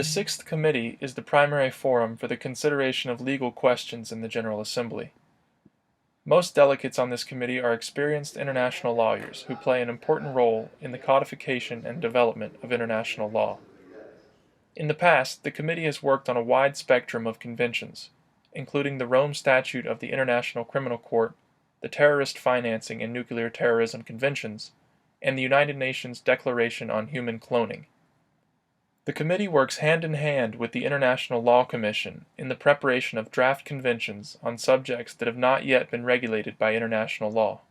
The Sixth Committee is the primary forum for the consideration of legal questions in the General Assembly. Most delegates on this committee are experienced international lawyers who play an important role in the codification and development of international law. In the past, the committee has worked on a wide spectrum of conventions, including the Rome Statute of the International Criminal Court, the Terrorist Financing and Nuclear Terrorism Conventions, and the United Nations Declaration on Human Cloning. The committee works hand in hand with the International Law Commission in the preparation of draft conventions on subjects that have not yet been regulated by international law.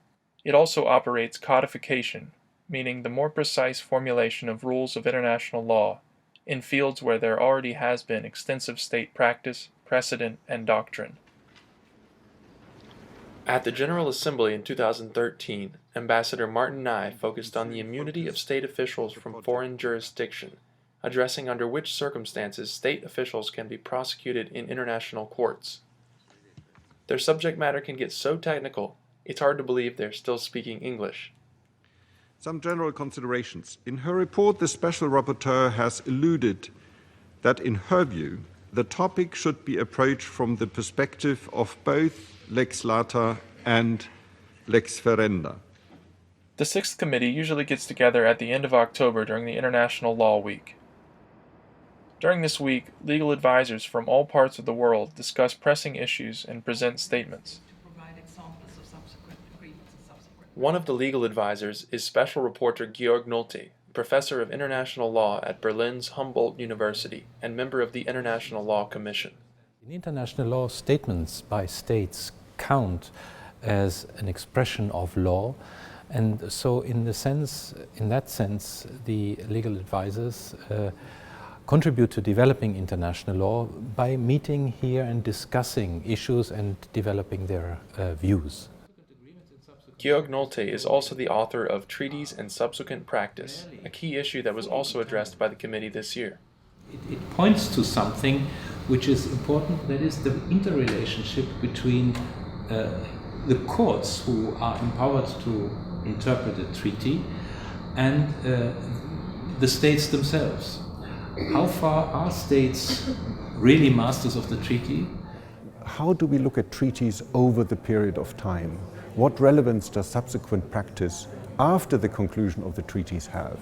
It also operates codification, meaning the more precise formulation of rules of international law in fields where there already has been extensive state practice, precedent, and doctrine. At the General Assembly in 2013, Ambassador Martin Nye focused on the immunity of state officials from foreign jurisdiction, addressing under which circumstances state officials can be prosecuted in international courts. Their subject matter can get so technical, it's hard to believe they're still speaking English. Some general considerations. In her report, the Special Rapporteur has alluded that, in her view, the topic should be approached from the perspective of both lex lata and lex ferenda. The Sixth Committee usually gets together at the end of October during the International Law Week. During this week, legal advisors from all parts of the world discuss pressing issues and present statements. One of the legal advisors is Special Reporter Georg Nolte, professor of international law at Berlin's Humboldt University and member of the International Law Commission. In international law, statements by states count as an expression of law, and so in that sense, the legal advisors contribute to developing international law by meeting here and discussing issues and developing their views. Georg Nolte is also the author of Treaties and Subsequent Practice, a key issue that was also addressed by the committee this year. It points to something which is important, that is the interrelationship between the courts who are empowered to interpret a treaty and the states themselves. How far are states really masters of the treaty? How do we look at treaties over the period of time? What relevance does subsequent practice after the conclusion of the treaties have?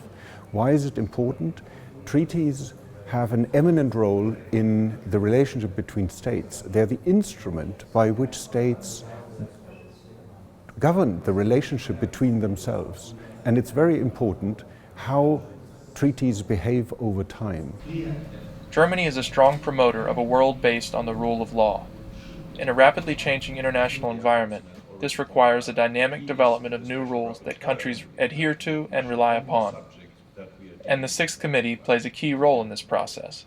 Why is it important? Treaties have an eminent role in the relationship between states. They're the instrument by which states govern the relationship between themselves. And it's very important how treaties behave over time. Germany is a strong promoter of a world based on the rule of law. In a rapidly changing international environment, this requires a dynamic development of new rules that countries adhere to and rely upon. And the Sixth Committee plays a key role in this process.